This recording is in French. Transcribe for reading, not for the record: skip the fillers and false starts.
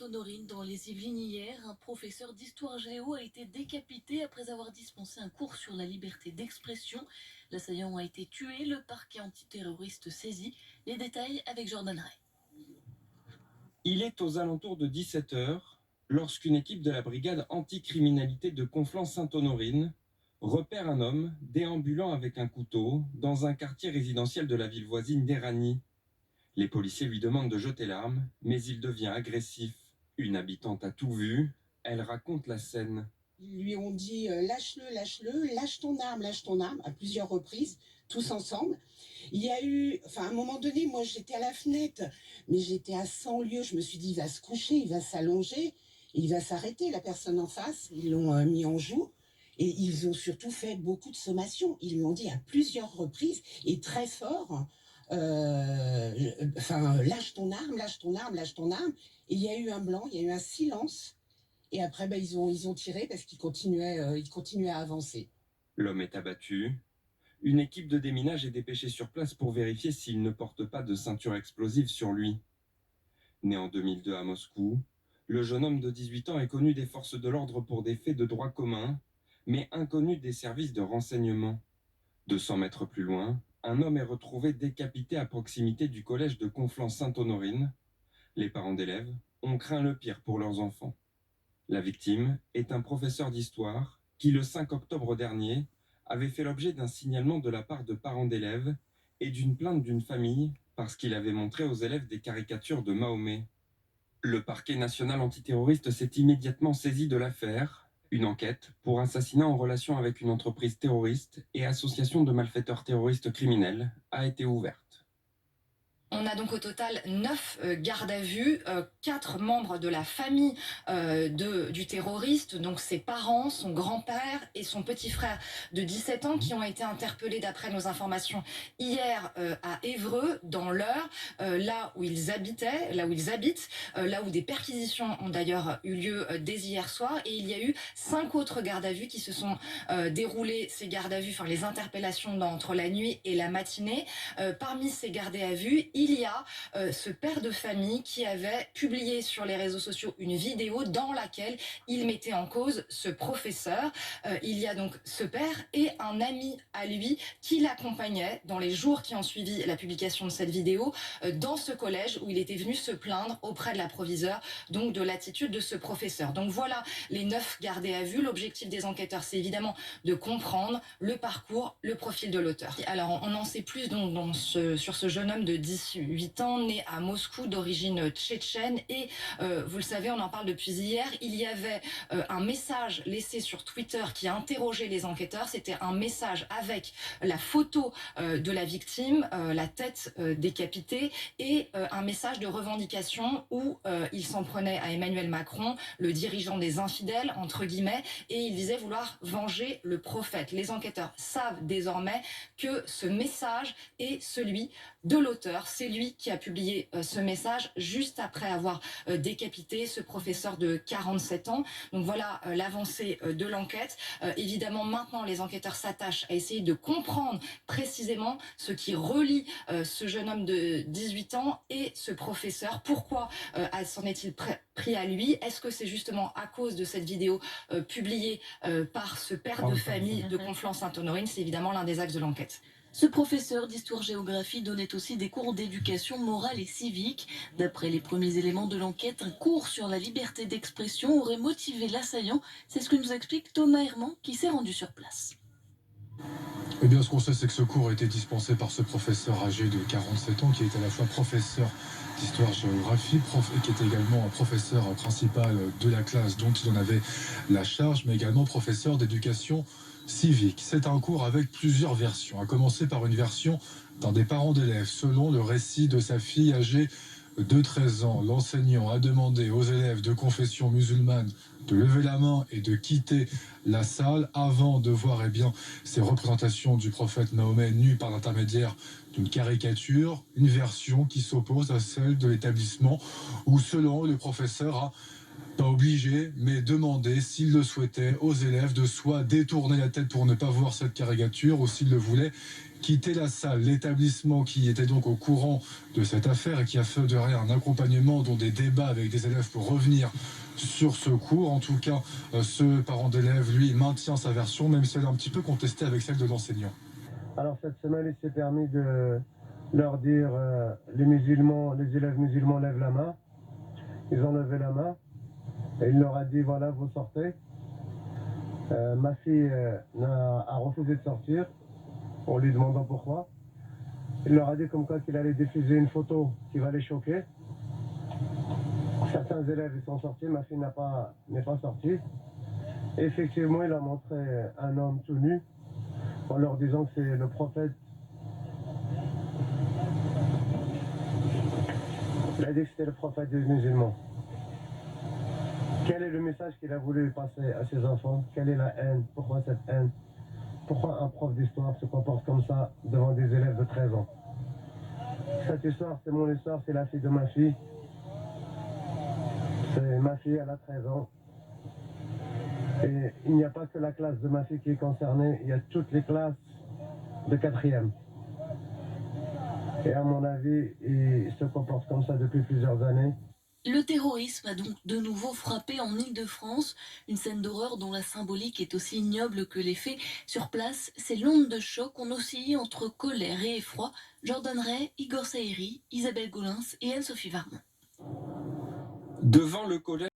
Honorine, dans les Yvelines hier, un professeur d'histoire géo a été décapité après avoir dispensé un cours sur la liberté d'expression. L'assaillant a été tué, le parquet antiterroriste saisi. Les détails avec Jordan Ray. Il est aux alentours de 17 heures lorsqu'une équipe de la brigade anticriminalité de Conflans-Sainte-Honorine repère un homme déambulant avec un couteau dans un quartier résidentiel de la ville voisine d'Éragny. Les policiers lui demandent de jeter l'arme, mais il devient agressif. Une habitante a tout vu, elle raconte la scène. Ils lui ont dit lâche-le, lâche-le, lâche ton arme, à plusieurs reprises, tous ensemble. Il y a eu, à un moment donné, moi j'étais à la fenêtre, mais j'étais à 100 lieues. Je me suis dit, il va se coucher, il va s'allonger, il va s'arrêter, la personne en face. Ils l'ont mis en joue et ils ont surtout fait beaucoup de sommations. Ils lui ont dit à plusieurs reprises et très fort. Lâche ton arme, lâche ton arme, lâche ton arme. Et il y a eu un blanc, il y a eu un silence. Et après, ils ont tiré parce qu'ils continuaient à avancer. L'homme est abattu. Une équipe de déminage est dépêchée sur place pour vérifier s'il ne porte pas de ceinture explosive sur lui. Né en 2002 à Moscou, le jeune homme de 18 ans est connu des forces de l'ordre pour des faits de droit commun, mais inconnu des services de renseignement. 200 mètres plus loin, un homme est retrouvé décapité à proximité du collège de Conflans-Sainte-Honorine. Les parents d'élèves ont craint le pire pour leurs enfants. La victime est un professeur d'histoire qui, le 5 octobre dernier, avait fait l'objet d'un signalement de la part de parents d'élèves et d'une plainte d'une famille parce qu'il avait montré aux élèves des caricatures de Mahomet. Le parquet national antiterroriste s'est immédiatement saisi de l'affaire. Une enquête pour assassinat en relation avec une entreprise terroriste et association de malfaiteurs terroristes criminels a été ouverte. On a donc au total 9 gardes à vue, 4 membres de la famille du terroriste, donc ses parents, son grand-père et son petit frère de 17 ans qui ont été interpellés d'après nos informations hier à Évreux, dans l'Eure, là où ils habitent, là où des perquisitions ont d'ailleurs eu lieu dès hier soir. Et il y a eu 5 autres gardes à vue qui se sont déroulés, ces gardes à vue, les interpellations entre la nuit et la matinée. Parmi ces gardés à vue, il y a ce père de famille qui avait publié sur les réseaux sociaux une vidéo dans laquelle il mettait en cause ce professeur. Il y a donc ce père et un ami à lui qui l'accompagnait dans les jours qui ont suivi la publication de cette vidéo dans ce collège où il était venu se plaindre auprès de la proviseure donc de l'attitude de ce professeur. Donc voilà les 9 gardés à vue. L'objectif des enquêteurs, c'est évidemment de comprendre le parcours, le profil de l'auteur. Alors on en sait plus donc sur ce jeune homme de 18 ans, né à Moscou, d'origine tchétchène. Et vous le savez, on en parle depuis hier, il y avait un message laissé sur Twitter qui a interrogé les enquêteurs. C'était un message avec la photo de la victime, la tête décapitée, et un message de revendication où il s'en prenait à Emmanuel Macron, le dirigeant des infidèles, entre guillemets, et il disait vouloir venger le prophète. Les enquêteurs savent désormais que ce message est celui de l'auteur. C'est lui qui a publié ce message juste après avoir décapité ce professeur de 47 ans. Donc voilà l'avancée de l'enquête. Évidemment, maintenant, les enquêteurs s'attachent à essayer de comprendre précisément ce qui relie ce jeune homme de 18 ans et ce professeur. Pourquoi s'en est-il pris à lui? Est-ce que c'est justement à cause de cette vidéo publiée par ce père de famille de Conflans-Sainte-Honorine? C'est évidemment l'un des axes de l'enquête. Ce professeur d'histoire-géographie donnait aussi des cours d'éducation morale et civique. D'après les premiers éléments de l'enquête, un cours sur la liberté d'expression aurait motivé l'assaillant. C'est ce que nous explique Thomas Herman qui s'est rendu sur place. Eh bien, ce qu'on sait, c'est que ce cours a été dispensé par ce professeur âgé de 47 ans qui est à la fois professeur d'histoire-géographie et qui est également un professeur principal de la classe dont il en avait la charge, mais également professeur d'éducation civique. C'est un cours avec plusieurs versions, à commencer par une version d'un des parents d'élèves. Selon le récit de sa fille âgée de 13 ans, l'enseignant a demandé aux élèves de confession musulmane de lever la main et de quitter la salle avant de voir ces représentations du prophète Mahomet nues par l'intermédiaire d'une caricature, une version qui s'oppose à celle de l'établissement où, selon eux, le professeur a pas obligé, mais demandé, s'il le souhaitait, aux élèves de soit détourner la tête pour ne pas voir cette caricature, ou s'ils le voulaient, quitter la salle. L'établissement qui était donc au courant de cette affaire et qui a fait de rien un accompagnement, dont des débats avec des élèves pour revenir sur ce cours. En tout cas, ce parent d'élève, lui, maintient sa version, même si elle est un petit peu contestée avec celle de l'enseignant. Alors cette semaine, il s'est permis de leur dire les élèves musulmans lèvent la main. Ils ont levé la main et il leur a dit voilà, vous sortez. Ma fille a refusé de sortir en lui demandant pourquoi. Il leur a dit comme quoi qu'il allait diffuser une photo qui va les choquer. Certains élèves ils sont sortis, ma fille n'est pas sortie. Et effectivement, il a montré un homme tout nu en leur disant que c'est le prophète. Il a dit que c'était le prophète des musulmans. Quel est le message qu'il a voulu passer à ses enfants? Quelle est la haine? Pourquoi cette haine? Pourquoi un prof d'histoire se comporte comme ça devant des élèves de 13 ans? Cette histoire, c'est mon histoire, c'est la fille de ma fille. C'est ma fille, elle a 13 ans. Et il n'y a pas que la classe de ma fille qui est concernée, il y a toutes les classes de 4e. Et à mon avis, il se comporte comme ça depuis plusieurs années. Le terrorisme a donc de nouveau frappé en Île-de-France, une scène d'horreur dont la symbolique est aussi ignoble que les faits. Sur place, ces l'onde de choc ont oscillé entre colère et effroi. Jordan Ray, Igor Saïri, Isabelle Golins et Anne-Sophie Varmont. Devant le collège